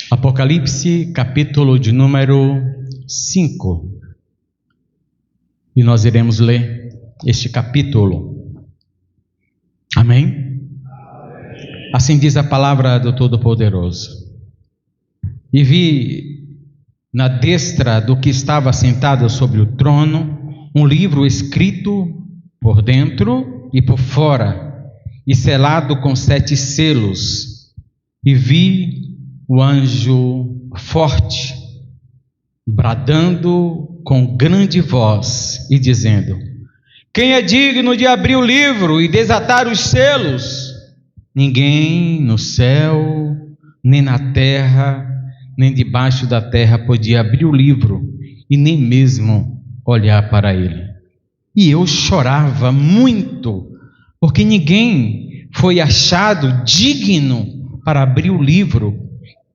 Apocalipse, capítulo de número 5. E nós iremos ler este capítulo. Amém? Assim diz a palavra do Todo-Poderoso. E vi na destra do que estava sentado sobre o trono um livro escrito por dentro e por fora, e selado com 7 selos. E vi o anjo forte, bradando com grande voz e dizendo: quem é digno de abrir o livro e desatar os selos? Ninguém no céu, nem na terra, nem debaixo da terra podia abrir o livro e nem mesmo olhar para ele. E eu chorava muito, porque ninguém foi achado digno para abrir o livro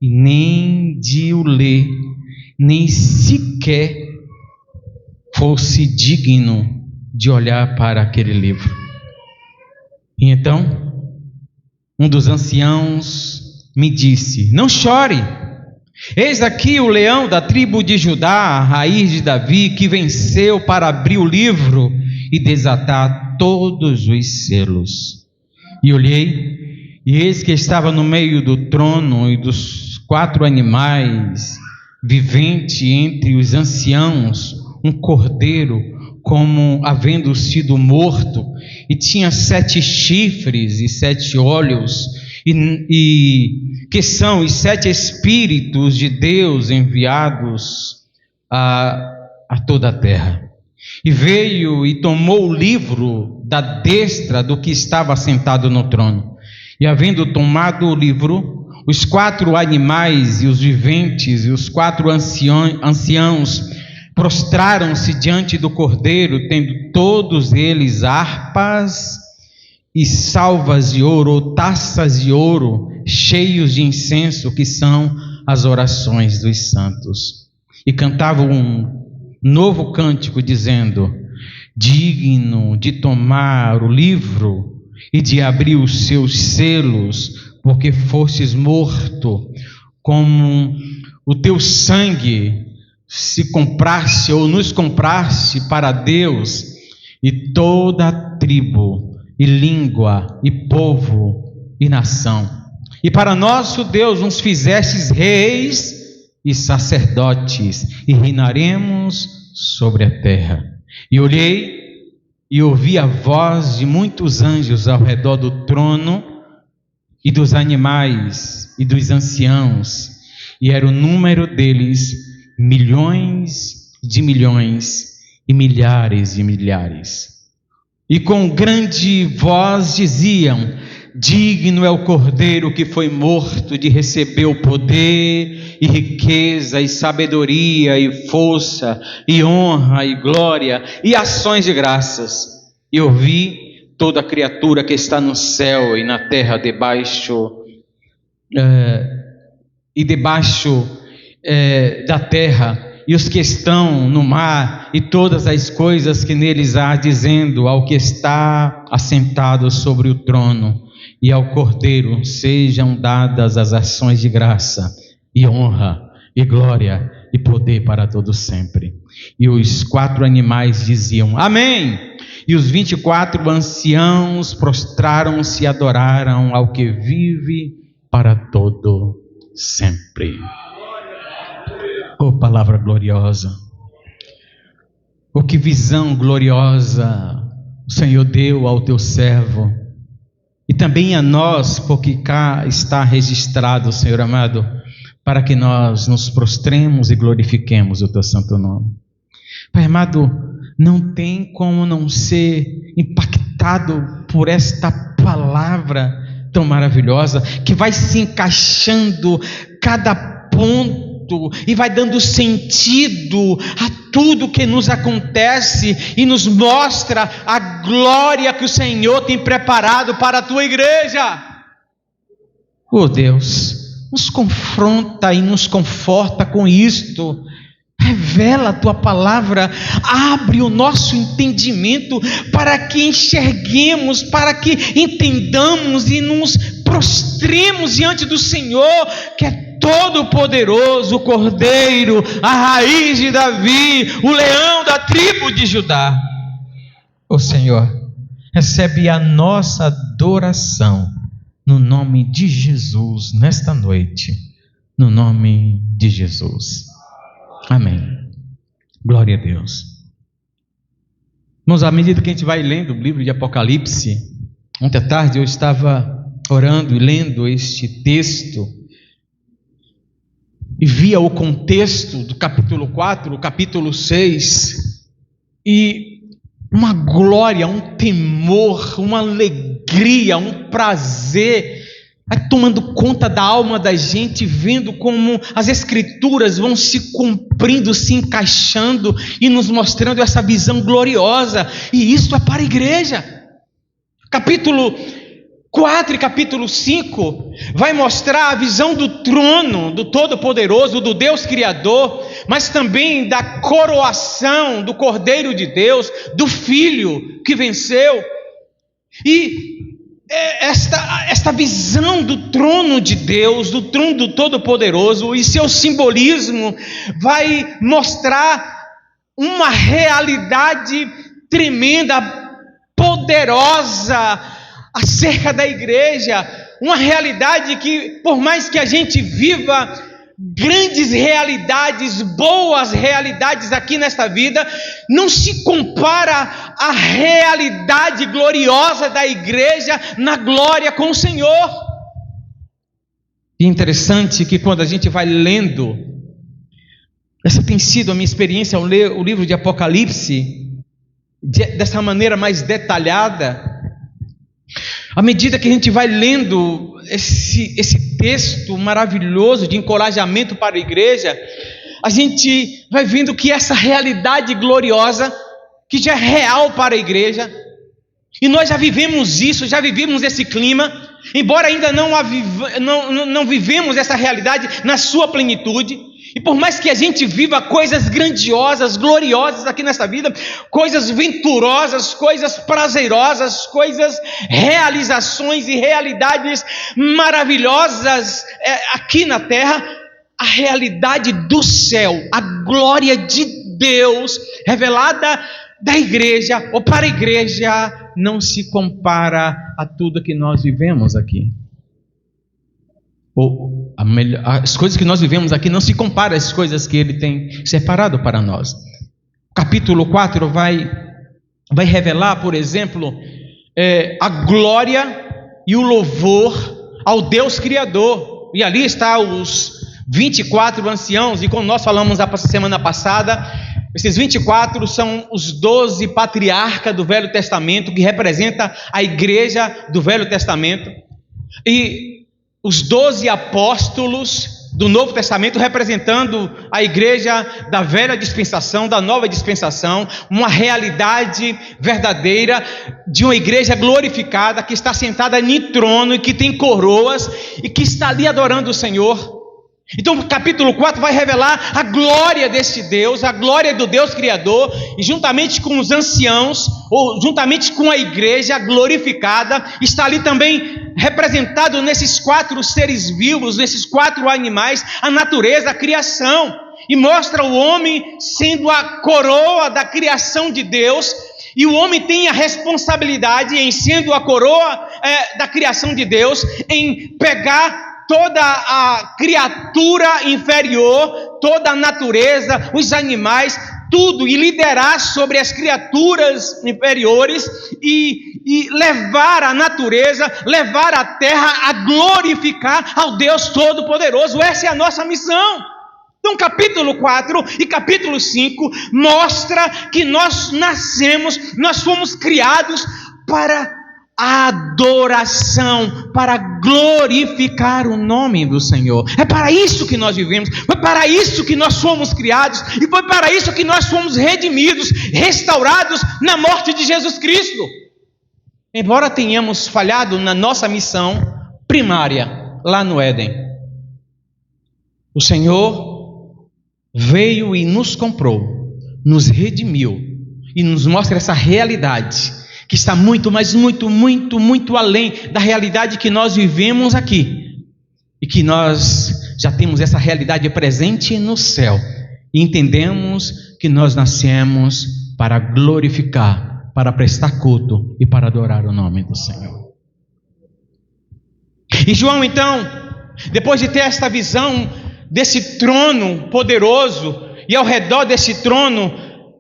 e nem de o ler, nem sequer fosse digno de olhar para aquele livro. E então um dos anciãos me disse: não chore, eis aqui o leão da tribo de Judá, a raiz de Davi, que venceu para abrir o livro e desatar todos os selos. E olhei, e eis que estava no meio do trono e dos 4 animais vivente entre os anciãos um cordeiro, como havendo sido morto, e tinha 7 chifres e 7 olhos, e que são os 7 Espíritos de Deus enviados a toda a terra. E veio e tomou o livro da destra do que estava sentado no trono. E havendo tomado o livro, os 4 animais e os viventes e os 4 anciãos prostraram-se diante do cordeiro, tendo todos eles harpas e salvas de ouro, ou taças de ouro, cheios de incenso, que são as orações dos santos. E cantavam um novo cântico, dizendo: digno de tomar o livro e de abrir os seus selos, porque fostes morto, como o teu sangue se comprasse ou nos comprasse para Deus, e toda a tribo e língua e povo e nação. E para nosso Deus nos fizestes reis e sacerdotes, e reinaremos sobre a terra. E olhei e ouvi a voz de muitos anjos ao redor do trono e dos animais e dos anciãos, e era o número deles milhões de milhões e milhares de milhares. E com grande voz diziam: digno é o cordeiro que foi morto de receber o poder e riqueza e sabedoria e força e honra e glória e ações de graças. E ouvi toda criatura que está no céu e na terra debaixo da terra, e os que estão no mar, e todas as coisas que neles há, dizendo ao que está assentado sobre o trono e ao Cordeiro sejam dadas as ações de graça e honra e glória e poder para todos sempre. E os 4 animais diziam: amém. E os 24 anciãos prostraram-se e adoraram ao que vive para todo sempre. Oh, palavra gloriosa! Oh, que visão gloriosa o Senhor deu ao teu servo, e também a nós, porque cá está registrado, Senhor amado, para que nós nos prostremos e glorifiquemos o teu santo nome. Pai amado, não tem como não ser impactado por esta palavra tão maravilhosa, que vai se encaixando cada ponto e vai dando sentido a tudo que nos acontece e nos mostra a glória que o Senhor tem preparado para a tua igreja. Oh Deus, nos confronta e nos conforta com isto. Revela a tua palavra, abre o nosso entendimento para que enxerguemos, para que entendamos e nos prostremos diante do Senhor, que é Todo-Poderoso, o Cordeiro, a raiz de Davi, o leão da tribo de Judá. Ó Senhor, recebe a nossa adoração no nome de Jesus nesta noite, no nome de Jesus. Amém. Glória a Deus. Irmãos, à medida que a gente vai lendo o livro de Apocalipse, ontem à tarde eu estava orando e lendo este texto e via o contexto do capítulo 4, o capítulo 6, e uma glória, um temor, uma alegria, um prazer vai tomando conta da alma da gente, vendo como as escrituras vão se cumprindo, se encaixando e nos mostrando essa visão gloriosa. E isso é para a igreja. Capítulo 4 e capítulo 5 vai mostrar a visão do trono do Todo-Poderoso, do Deus Criador, mas também da coroação do Cordeiro de Deus, do Filho que venceu. E esta visão do trono de Deus, do trono do Todo-Poderoso e seu simbolismo vai mostrar uma realidade tremenda, poderosa acerca da igreja, uma realidade que, por mais que a gente viva grandes realidades, boas realidades aqui nesta vida, não se compara à realidade gloriosa da igreja na glória com o Senhor. E interessante que quando a gente vai lendo, essa tem sido a minha experiência ao ler o livro de Apocalipse, dessa maneira mais detalhada, à medida que a gente vai lendo esse texto maravilhoso de encorajamento para a igreja, a gente vai vendo que essa realidade gloriosa, que já é real para a igreja, e nós já vivemos isso, já vivemos esse clima, embora ainda não vivemos essa realidade na sua plenitude. E por mais que a gente viva coisas grandiosas, gloriosas aqui nessa vida, coisas venturosas, coisas prazerosas, realizações e realidades maravilhosas aqui na terra, a realidade do céu, a glória de Deus revelada da igreja ou para a igreja, não se compara a tudo que nós vivemos aqui. As coisas que nós vivemos aqui não se comparam às coisas que Ele tem separado para nós. O capítulo 4 vai revelar, por exemplo, a glória e o louvor ao Deus Criador. E ali está os 24 anciãos, e como nós falamos a semana passada, esses 24 são os 12 patriarcas do Velho Testamento, que representa a igreja do Velho Testamento, e os 12 apóstolos do Novo Testamento, representando a igreja da velha dispensação, da nova dispensação, uma realidade verdadeira de uma igreja glorificada, que está sentada em trono e que tem coroas e que está ali adorando o Senhor. Então o capítulo 4 vai revelar a glória desse Deus, a glória do Deus Criador, e juntamente com os anciãos, ou juntamente com a igreja glorificada, está ali também representado nesses 4 seres vivos, nesses 4 animais, a natureza, a criação, e mostra o homem sendo a coroa da criação de Deus, e o homem tem a responsabilidade, em sendo a coroa da criação de Deus, em pegar toda a criatura inferior, toda a natureza, os animais, tudo, e liderar sobre as criaturas inferiores e levar a natureza, levar a terra a glorificar ao Deus Todo-Poderoso. Essa é a nossa missão. Então capítulo 4 e capítulo 5 mostra que nós fomos criados para a adoração, para glorificar o nome do Senhor. É para isso que nós vivemos, foi para isso que nós fomos criados, e foi para isso que nós fomos redimidos, restaurados na morte de Jesus Cristo. Embora tenhamos falhado na nossa missão primária, lá no Éden, o Senhor veio e nos comprou, nos redimiu, e nos mostra essa realidade, que está muito, mas muito, muito, muito além da realidade que nós vivemos aqui, e que nós já temos essa realidade presente no céu e entendemos que nós nascemos para glorificar, para prestar culto e para adorar o nome do Senhor. E João, então, depois de ter esta visão desse trono poderoso, e ao redor desse trono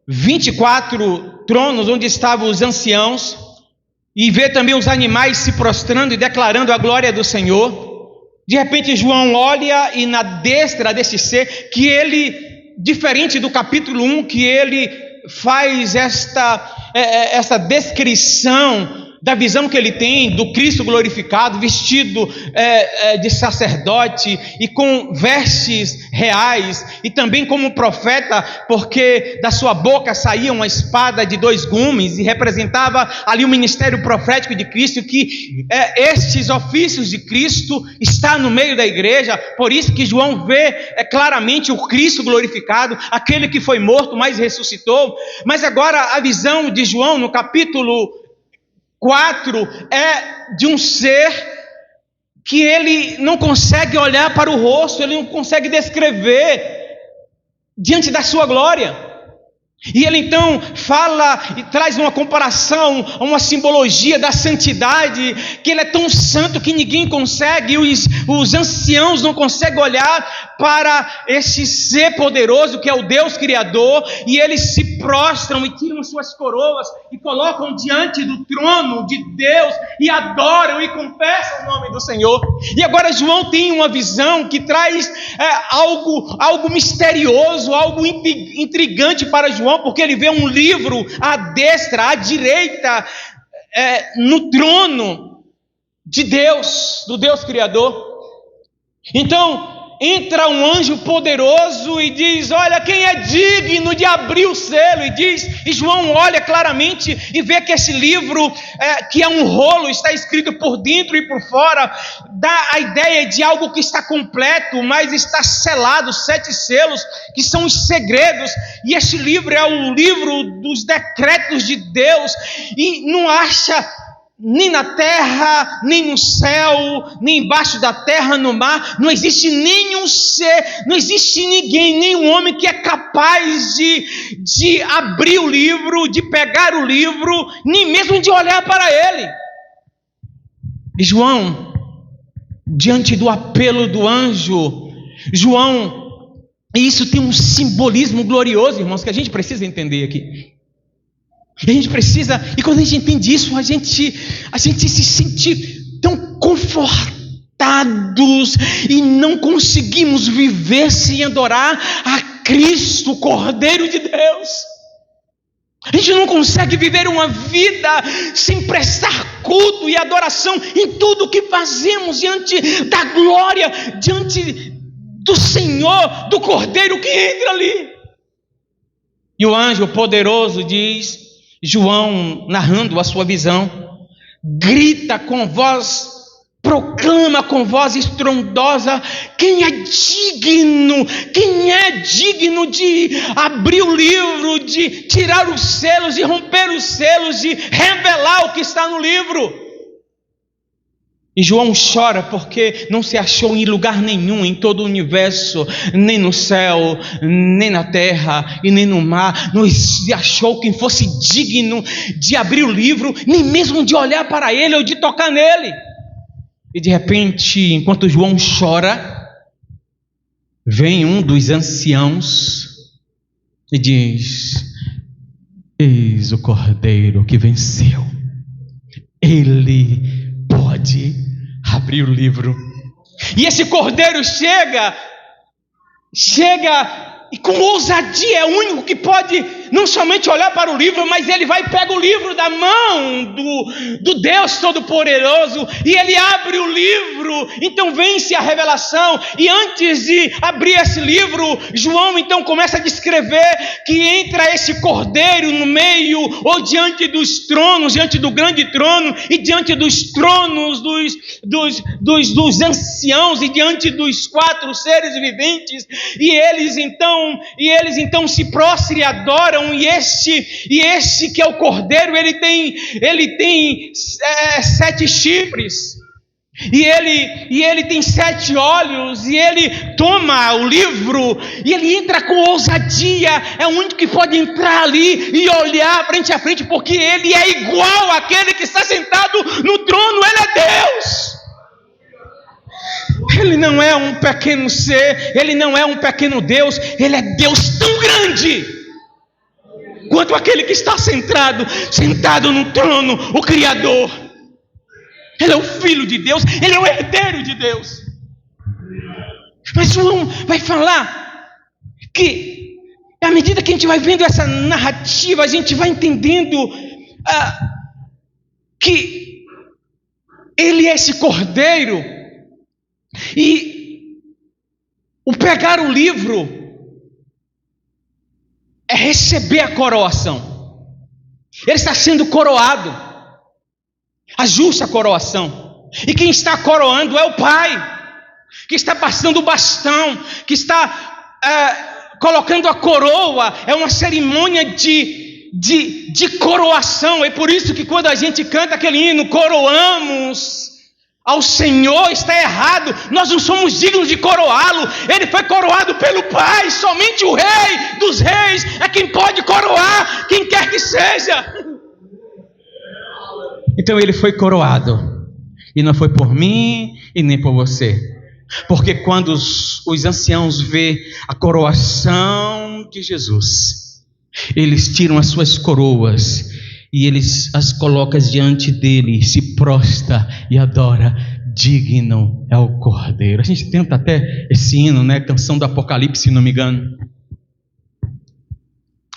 24 tronos onde estavam os anciãos, e vê também os animais se prostrando e declarando a glória do Senhor. De repente João olha e na destra desse ser, que ele, diferente do capítulo 1, que ele faz esta descrição da visão que ele tem do Cristo glorificado, vestido de sacerdote e com vestes reais, e também como profeta, porque da sua boca saía uma espada de 2 gumes e representava ali o ministério profético de Cristo, que estes ofícios de Cristo está no meio da igreja. Por isso que João vê claramente o Cristo glorificado, aquele que foi morto, mas ressuscitou. Mas agora a visão de João no capítulo 4 é de um ser que ele não consegue olhar para o rosto, ele não consegue descrever diante da sua glória. E ele então fala e traz uma comparação, uma simbologia da santidade, que ele é tão santo que ninguém consegue, os anciãos não conseguem olhar para esse ser poderoso que é o Deus Criador, e eles se prostram e tiram suas coroas e colocam diante do trono de Deus e adoram e confessam o nome do Senhor. E agora João tem uma visão que traz algo misterioso, algo intrigante para João, porque ele vê um livro à destra, à direita, no trono de Deus, do Deus Criador. Então entra um anjo poderoso e diz: olha, quem é digno de abrir o selo? E João olha claramente e vê que esse livro, que é um rolo, está escrito por dentro e por fora, dá a ideia de algo que está completo, mas está selado, 7 selos, que são os segredos, e este livro é o livro dos decretos de Deus, e não acha nem na terra, nem no céu, nem embaixo da terra, no mar, não existe nenhum ser, não existe ninguém, nenhum homem que é capaz de abrir o livro, de pegar o livro, nem mesmo de olhar para ele. E João, diante do apelo do anjo, e isso tem um simbolismo glorioso, irmãos, que a gente precisa entender aqui. E a gente precisa, e quando a gente entende isso, a gente se sente tão confortados e não conseguimos viver sem adorar a Cristo, o Cordeiro de Deus. A gente não consegue viver uma vida sem prestar culto e adoração em tudo que fazemos diante da glória, diante do Senhor, do Cordeiro que entra ali. E o anjo poderoso diz, João, narrando a sua visão, grita com voz, proclama com voz estrondosa: quem é digno de abrir o livro, de tirar os selos, de romper os selos, de revelar o que está no livro? E João chora porque não se achou em lugar nenhum em todo o universo, nem no céu, nem na terra e nem no mar, não se achou quem fosse digno de abrir o livro, nem mesmo de olhar para ele ou de tocar nele. E de repente, enquanto João chora, vem um dos anciãos e diz: eis o Cordeiro que venceu, ele pode abrir o livro. E esse Cordeiro chega e com ousadia, é o único que pode não somente olhar para o livro, mas ele vai e pega o livro da mão do Deus Todo-Poderoso, e ele abre o livro. Então vence a revelação, e antes de abrir esse livro, João então começa a descrever que entra esse Cordeiro no meio, ou diante dos tronos, diante do grande trono, e diante dos tronos dos anciãos, e diante dos 4 seres viventes, e eles então se prostram e adoram. E este que é o Cordeiro, ele tem 7 chifres. E ele tem 7 olhos, e ele toma o livro, e ele entra com ousadia. É o único que pode entrar ali e olhar frente a frente, porque ele é igual àquele que está sentado no trono. Ele é Deus. Ele não é um pequeno ser, ele não é um pequeno Deus, ele é Deus tão grande quanto aquele que está sentado no trono, o Criador. Ele é o Filho de Deus, ele é o herdeiro de Deus. Mas João vai falar que, à medida que a gente vai vendo essa narrativa, a gente vai entendendo que ele é esse cordeiro. E o pegar o livro é receber a coroação. Ele está sendo coroado, a justa coroação. E quem está coroando é o Pai, que está passando o bastão, que está colocando a coroa. É uma cerimônia de coroação. É por isso que quando a gente canta aquele hino, coroamos ao Senhor, está errado. Nós não somos dignos de coroá-lo. Ele foi coroado pelo Pai. Somente o Rei dos Reis é quem pode coroar quem quer que seja. Então ele foi coroado, e não foi por mim e nem por você, porque quando os anciãos vê a coroação de Jesus, eles tiram as suas coroas e eles as colocam diante dele, se prostra e adora. Digno é o Cordeiro. A gente tenta até esse hino, né? Canção do Apocalipse, se não me engano.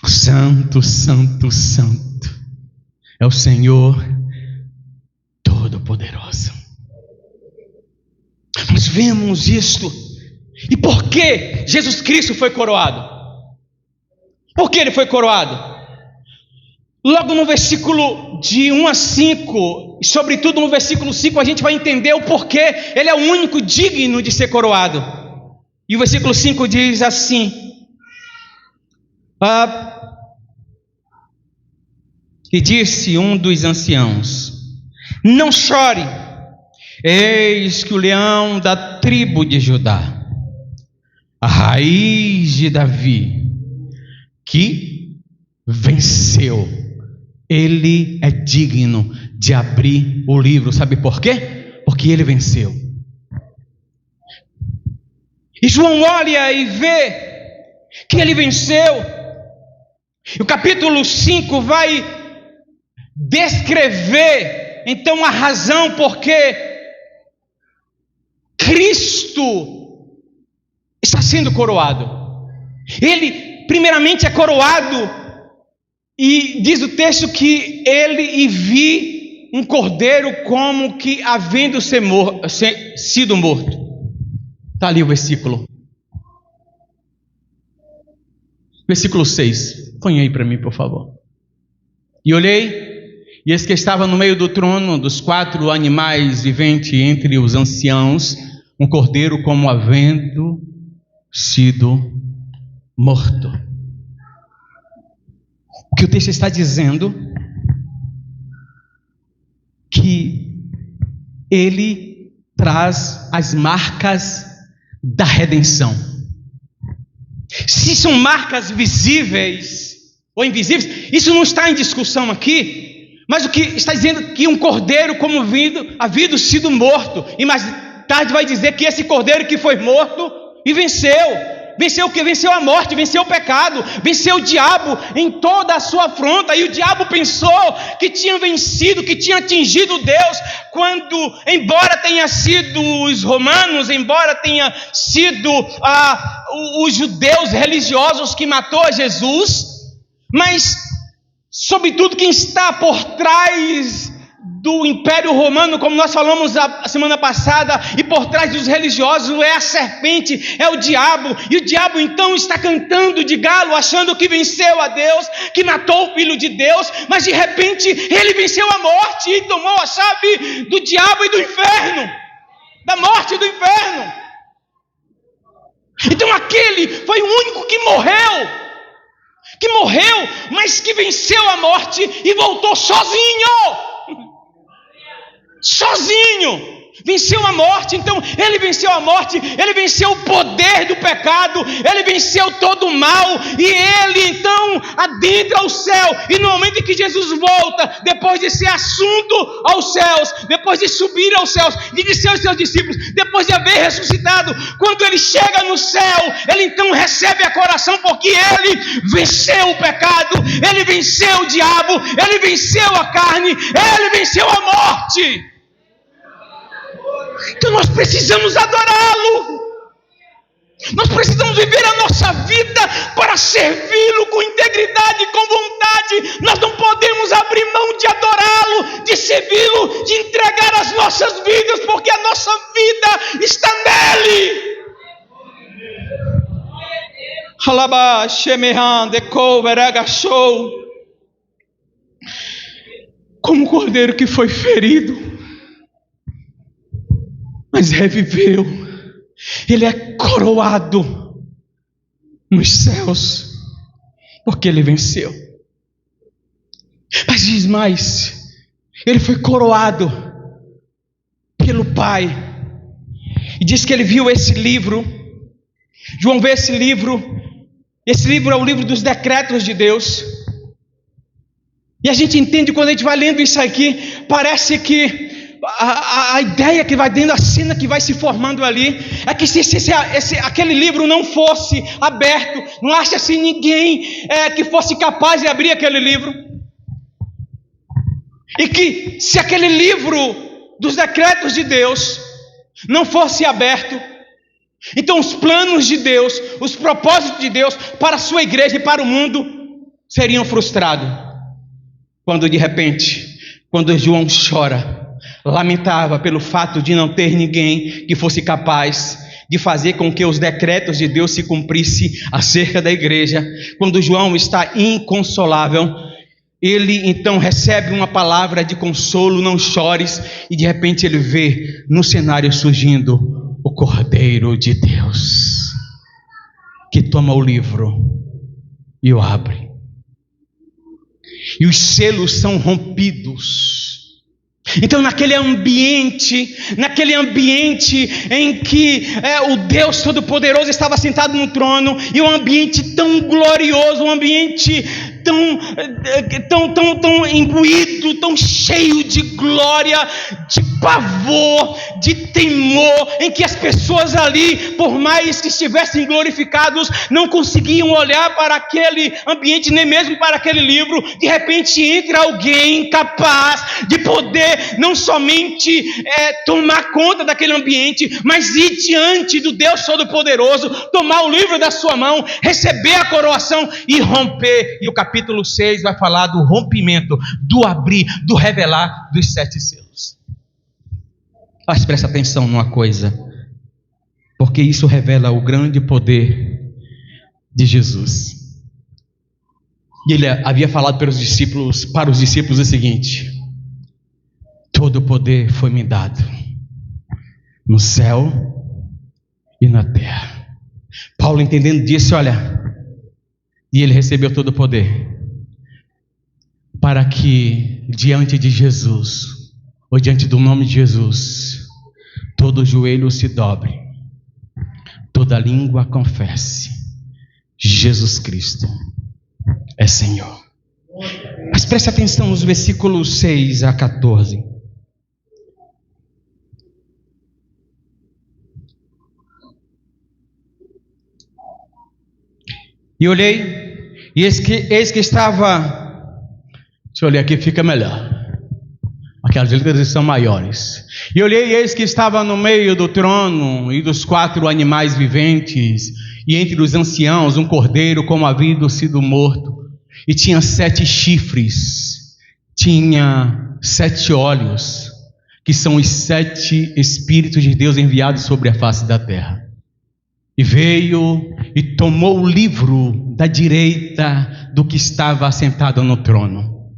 Santo, santo, santo é o Senhor Todo-Poderoso. Nós vemos isto. E por que Jesus Cristo foi coroado? Por que ele foi coroado? Logo no versículo de 1 a 5, e sobretudo no versículo 5, a gente vai entender o porquê ele é o único digno de ser coroado. E o versículo 5 diz assim: e disse um dos anciãos: não chore, eis que o leão da tribo de Judá, a raiz de Davi, que venceu, ele é digno de abrir o livro. Sabe por quê? Porque ele venceu. E João olha e vê que ele venceu. E o capítulo 5 vai descrever então a razão porque Cristo está sendo coroado. Ele primeiramente é coroado, e diz o texto que ele vi um cordeiro como que havendo sido morto. Está ali o versículo. Versículo 6. Põe aí para mim, por favor. E olhei, e eis que estava no meio do trono dos 4 animais viventes, entre os anciãos, um cordeiro como havendo sido morto. O que o texto está dizendo? Que ele traz as marcas da redenção. Se são marcas visíveis ou invisíveis, isso não está em discussão aqui, mas o que está dizendo é que um cordeiro como havido sido morto, e mais tarde vai dizer que esse cordeiro que foi morto e venceu. Venceu o que? Venceu a morte, venceu o pecado, venceu o diabo em toda a sua afronta. E o diabo pensou que tinha vencido, que tinha atingido Deus, quando, embora tenha sido os romanos, embora tenha sido os judeus religiosos que matou a Jesus, mas sobretudo quem está por trás do Império Romano, como nós falamos a semana passada, e por trás dos religiosos é a serpente, é o diabo. E o diabo então está cantando de galo, achando que venceu a Deus, que matou o Filho de Deus, mas de repente ele venceu a morte e tomou a chave do diabo e do inferno, da morte e do inferno. Então aquele foi o único que morreu, mas que venceu a morte e voltou sozinho. venceu a morte. Então ele venceu a morte, ele venceu o poder do pecado, ele venceu todo o mal, e ele então adentra ao céu. E no momento em que Jesus volta, depois de ser assunto aos céus, depois de subir aos céus, de dizer aos seus discípulos, depois de haver ressuscitado, quando ele chega no céu, ele então recebe a coroação, porque ele venceu o pecado, ele venceu o diabo, ele venceu a carne, ele venceu a morte. Então nós precisamos adorá-lo. Nós precisamos viver a nossa vida para servi-lo com integridade e com vontade. Nós não podemos abrir mão de adorá-lo, de servi-lo, de entregar as nossas vidas, porque a nossa vida está nele. Alaba, Shemehan, Dekou, Veragachou. Como o cordeiro que foi ferido, mas reviveu, ele é coroado nos céus, porque ele venceu. Mas diz mais, ele foi coroado pelo Pai, e diz que ele viu esse livro. João vê esse livro é o livro dos decretos de Deus, e a gente entende, quando a gente vai lendo isso aqui, parece que a ideia que vai dentro, a cena que vai se formando ali, é que se aquele livro não fosse aberto, não acha assim ninguém que fosse capaz de abrir aquele livro, e que se aquele livro dos decretos de Deus não fosse aberto, então os planos de Deus, os propósitos de Deus para a sua igreja e para o mundo seriam frustrados. Quando de repente, quando João chora, lamentava pelo fato de não ter ninguém que fosse capaz de fazer com que os decretos de Deus se cumprissem acerca da igreja, quando João está inconsolável, ele então recebe uma palavra de consolo: não chores, e de repente ele vê no cenário surgindo o Cordeiro de Deus, que toma o livro e o abre, e os selos são rompidos. Então naquele ambiente em que o Deus Todo-Poderoso estava sentado no trono, e um ambiente tão glorioso, um ambiente tão imbuído, tão cheio de glória, de pavor, de temor, em que as pessoas ali, por mais que estivessem glorificados, não conseguiam olhar para aquele ambiente, nem mesmo para aquele livro. De repente entra alguém capaz de poder não somente tomar conta daquele ambiente, mas ir diante do Deus Todo-Poderoso, tomar o livro da sua mão, receber a coroação e romper. E o capítulo 6 vai falar do rompimento, do abrir, do revelar dos 7 selos. Mas presta atenção numa coisa, porque isso revela o grande poder de Jesus. E ele havia falado para os discípulos o seguinte: todo o poder foi me dado, no céu e na terra. Paulo, entendendo disso, olha, e ele recebeu todo o poder, para que diante de Jesus, ou diante do nome de Jesus, todo joelho se dobre, toda língua confesse: Jesus Cristo é Senhor. Mas preste atenção nos versículos 6 a 14. E olhei, e eis que estava, deixa eu olhar aqui, fica melhor, aquelas letras são maiores. E olhei, e eis que estava no meio do trono e dos 4 animais viventes, e entre os anciãos um cordeiro como havia sido morto, e tinha 7 chifres, tinha 7 olhos, que são os 7 Espíritos de Deus enviados sobre a face da terra. E veio e tomou o livro da direita do que estava assentado no trono.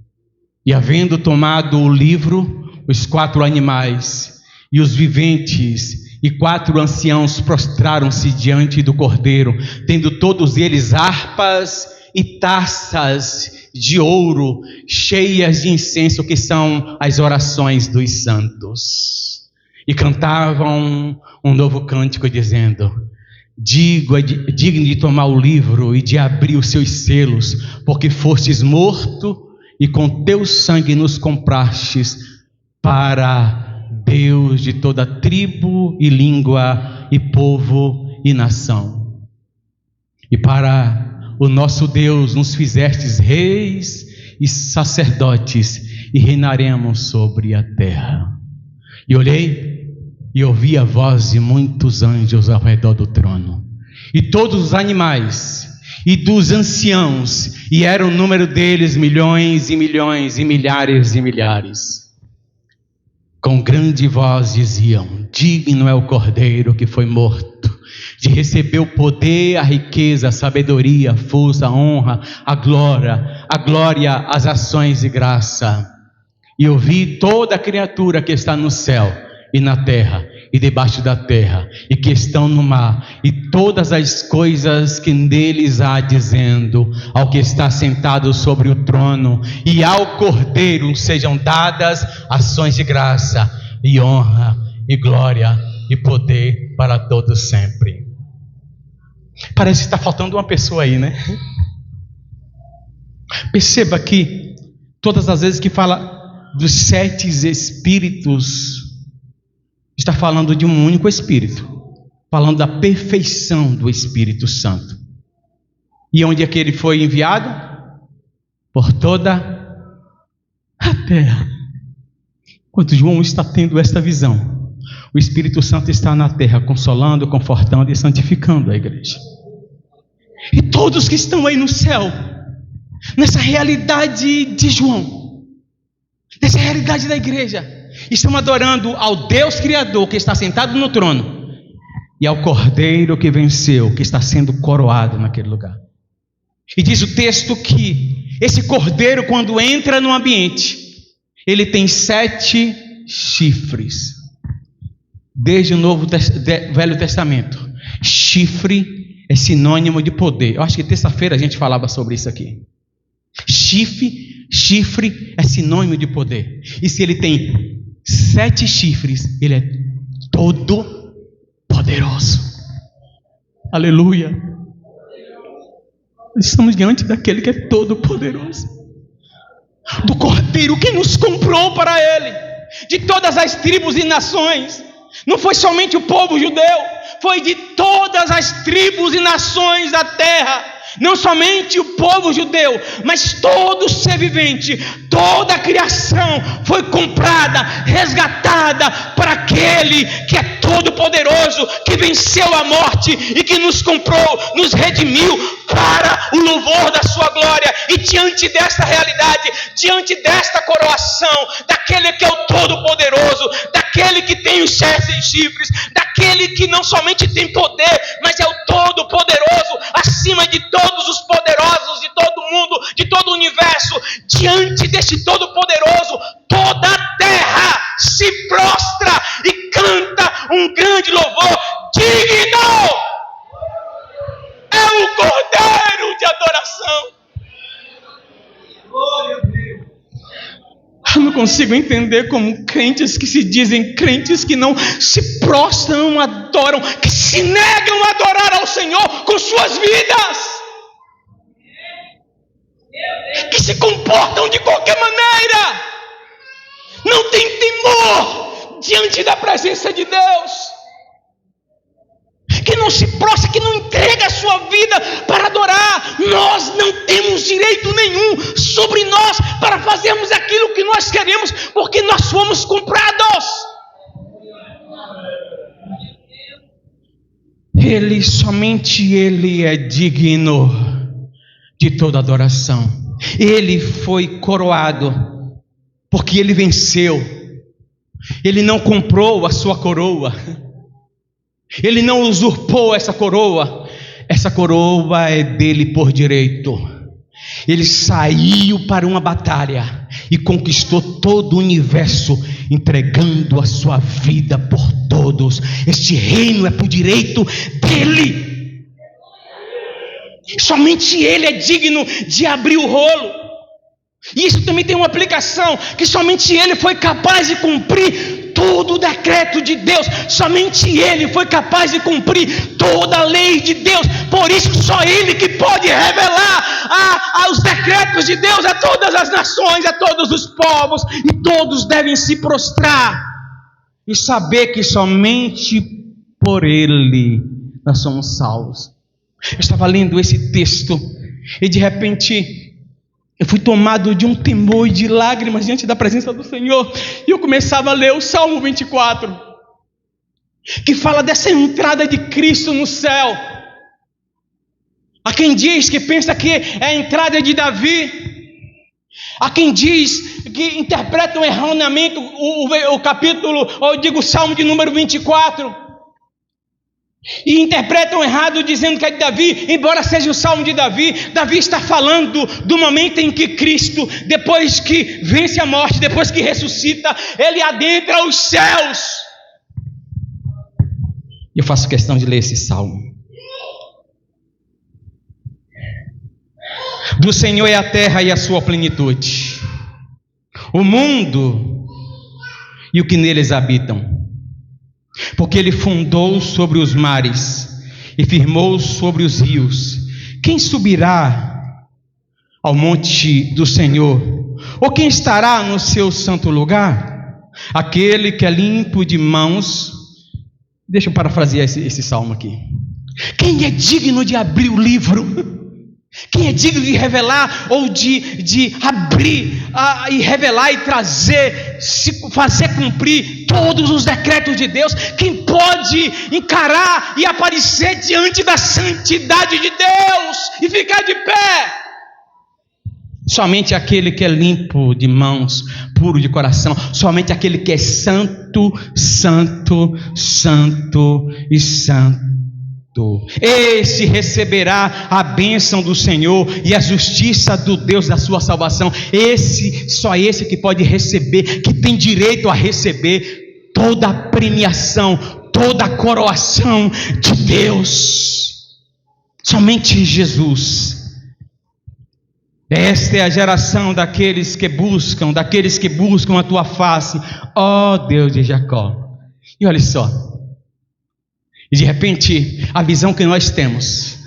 E havendo tomado o livro, os 4 animais e os viventes e 4 anciãos prostraram-se diante do Cordeiro, tendo todos eles harpas e taças de ouro cheias de incenso, que são as orações dos santos. e cantavam um novo cântico dizendo: digno de tomar o livro e de abrir os seus selos, porque fostes morto e com teu sangue nos comprastes para Deus de toda tribo e língua e povo e nação. E para o nosso Deus nos fizestes reis e sacerdotes, e reinaremos sobre a terra. E olhei e ouvi a voz de muitos anjos ao redor do trono, e todos os animais, e dos anciãos, e era o número deles milhões e milhões e milhares e milhares. Com grande voz diziam: digno é o Cordeiro que foi morto, de receber o poder, a riqueza, a sabedoria, a força, a honra, a glória, as ações de graça. E ouvi toda a criatura que está no céu e na terra e debaixo da terra e que estão no mar, e todas as coisas que neles há, dizendo ao que está sentado sobre o trono e ao Cordeiro sejam dadas ações de graça e honra e glória e poder para todos sempre. Parece que está faltando uma pessoa aí, né? Perceba que todas as vezes que fala dos 7 espíritos, está falando de um único Espírito, falando da perfeição do Espírito Santo. E onde é que ele foi enviado? Por toda a terra. Enquanto João está tendo esta visão, o Espírito Santo está na terra, consolando, confortando e santificando a igreja. E todos que estão aí no céu, nessa realidade de João, nessa realidade da igreja, estão adorando ao Deus Criador que está sentado no trono e ao Cordeiro que venceu, que está sendo coroado naquele lugar. E diz o texto que esse Cordeiro, quando entra no ambiente, ele tem 7 chifres. Desde o Velho Testamento, chifre é sinônimo de poder. Eu acho que terça-feira a gente falava sobre isso aqui. Chifre é sinônimo de poder. E se ele tem 7 chifres, ele é todo poderoso. Aleluia. Estamos diante daquele que é todo poderoso, do Cordeiro que nos comprou para ele, de todas as tribos e nações. Não foi somente o povo judeu, foi de todas as tribos e nações da terra. Não somente o povo judeu, mas todo ser vivente, toda a criação foi comprada, resgatada para aquele que é todo poderoso, que venceu a morte e que nos comprou, nos redimiu para o louvor da sua glória. E diante desta realidade, diante desta coroação, daquele que é o todo poderoso, daquele que tem os 7 chifres, daquele que não somente tem poder, mas é o todo poderoso, acima de todos os poderosos de todo mundo, de todo o universo. Diante desse todo poderoso, toda a terra se prostra e canta um grande louvor. Digno é o Cordeiro de adoração. Glória a Deus. Eu não consigo entender como crentes que se dizem crentes, que não se prostram, não adoram, que se negam a adorar ao Senhor com suas vidas, que se comportam de qualquer maneira, não tem temor diante da presença de Deus, que não se prostra, que não entrega a sua vida para adorar. Nós não temos direito nenhum sobre nós para fazermos aquilo que nós queremos, porque nós fomos comprados. Somente Ele é digno de toda adoração. Ele foi coroado, porque Ele venceu. Ele não comprou a sua coroa, Ele não usurpou essa coroa é dele por direito. Ele saiu para uma batalha e conquistou todo o universo, entregando a sua vida por todos. Este reino é por direito dele. Somente Ele é digno de abrir o rolo. E isso também tem uma aplicação, que somente Ele foi capaz de cumprir todo o decreto de Deus. Somente Ele foi capaz de cumprir toda a lei de Deus. Por isso só Ele que pode revelar os decretos de Deus a todas as nações, a todos os povos, e todos devem se prostrar e saber que somente por Ele nós somos salvos. Eu estava lendo esse texto e de repente eu fui tomado de um temor e de lágrimas diante da presença do Senhor. E eu começava a ler o Salmo 24, que fala dessa entrada de Cristo no céu. Há quem diz que pensa que é a entrada de Davi. Há quem diz que interpretam erroneamente o capítulo, ou eu digo o Salmo de número 24. E interpretam errado dizendo que é de Davi, embora seja o Salmo de Davi. Davi está falando do momento em que Cristo, depois que vence a morte, depois que ressuscita, Ele adentra os céus. Eu faço questão de ler esse Salmo. Do Senhor é a terra e a sua plenitude, o mundo e o que neles habitam. Porque Ele fundou sobre os mares e firmou sobre os rios. Quem subirá ao monte do Senhor? Ou quem estará no seu santo lugar? Aquele que é limpo de mãos. Deixa eu parafrasear esse salmo aqui. Quem é digno de abrir o livro? Quem é digno de revelar ou de abrir e revelar e trazer, fazer cumprir todos os decretos de Deus? Quem pode encarar e aparecer diante da santidade de Deus e ficar de pé? Somente aquele que é limpo de mãos, puro de coração. Somente aquele que é santo, santo, santo e santo. Esse receberá a bênção do Senhor e a justiça do Deus da sua salvação. Só esse que pode receber, que tem direito a receber toda a premiação, toda a coroação de Deus. Somente Jesus. Esta é a geração daqueles que buscam a tua face, ó Deus de Jacó. E olha só. E de repente, a visão que nós temos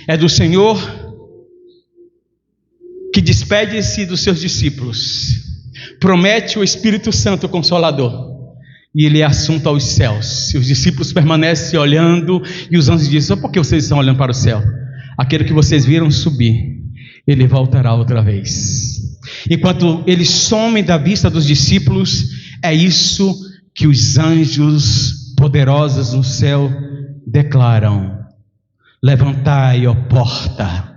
é do Senhor que despede-se dos seus discípulos, promete o Espírito Santo Consolador, e Ele é assunto aos céus. E os discípulos permanecem olhando, e os anjos dizem: por que vocês estão olhando para o céu? Aquele que vocês viram subir, Ele voltará outra vez. Enquanto eles somem da vista dos discípulos, é isso que os anjos poderosos no céu declaram: levantai, ó porta,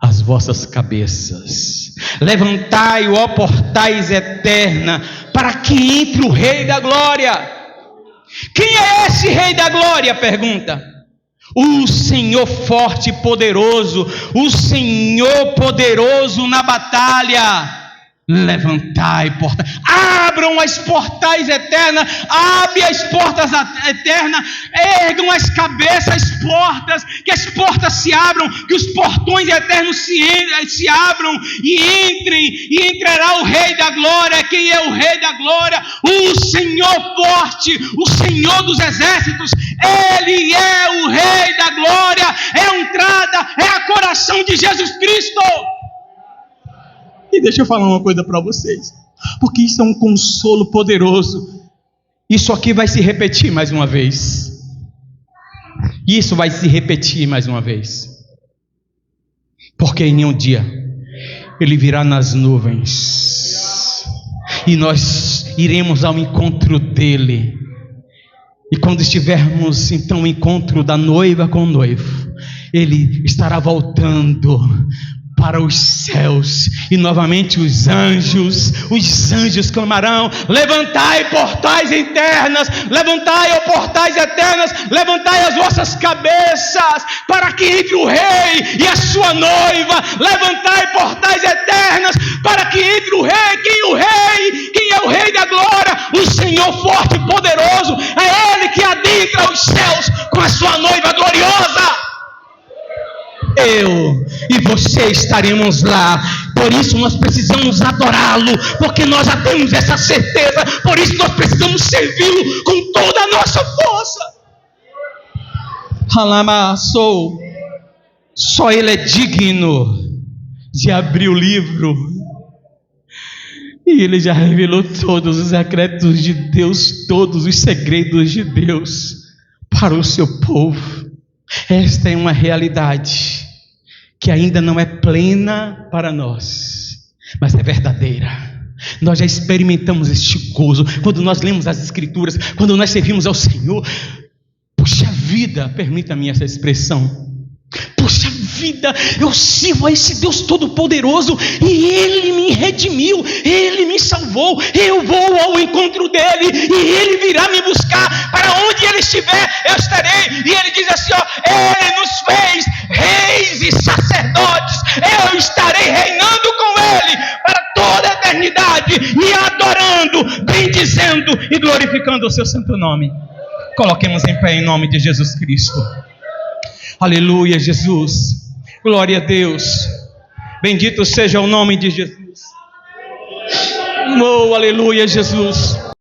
as vossas cabeças, levantai, ó portais eterna, para que entre o Rei da Glória. Quem é esse Rei da Glória? Pergunta. O Senhor forte e poderoso, o Senhor poderoso na batalha. Levantai, portas, abram as portais eternas, abre as portas eternas, ergam as cabeças, as portas, que as portas se abram, que os portões eternos se abram e entrem, e entrará o Rei da Glória. Quem é o Rei da Glória? O Senhor forte, o Senhor dos exércitos. Ele é o Rei da Glória, é a entrada, é a coração de Jesus Cristo. E deixa eu falar uma coisa para vocês, porque isso é um consolo poderoso. Isso aqui vai se repetir mais uma vez. Isso vai se repetir mais uma vez. Porque em um dia Ele virá nas nuvens e nós iremos ao encontro dEle. E quando estivermos então no encontro da noiva com o noivo, Ele estará voltando para os céus, e novamente os anjos clamarão: levantai, portais eternas, levantai, ó portais eternas, levantai as vossas cabeças, para que entre o Rei e a sua noiva. Levantai, portais eternas, para que entre o Rei. Quem é o Rei da Glória? O Senhor forte e poderoso. É Ele que adentra os céus com a sua noiva gloriosa. Eu e você estaremos lá, Por isso nós precisamos adorá-lo, porque nós já temos essa certeza. Por isso nós precisamos servi-lo com toda a nossa força. Alamaçou. Só Ele é digno de abrir o livro. E Ele já revelou todos os secretos de Deus, todos os segredos de Deus para o seu povo. Esta é uma realidade que ainda não é plena para nós, mas é verdadeira. Nós já experimentamos este gozo quando nós lemos as Escrituras, quando nós servimos ao Senhor. Puxa vida, permita-me essa expressão. Puxa vida, eu sirvo a esse Deus Todo-Poderoso e Ele me redimiu, Ele me salvou. Eu vou ao encontro dEle e Ele virá me buscar. Para onde Ele estiver, eu estarei. E Ele diz assim, Ele nos fez reis e sacerdotes. Eu estarei reinando com Ele para toda a eternidade e adorando, bendizendo e glorificando o seu santo nome. Coloquemos em pé em nome de Jesus Cristo. Aleluia, Jesus. Glória a Deus. Bendito seja o nome de Jesus. Oh, aleluia, Jesus.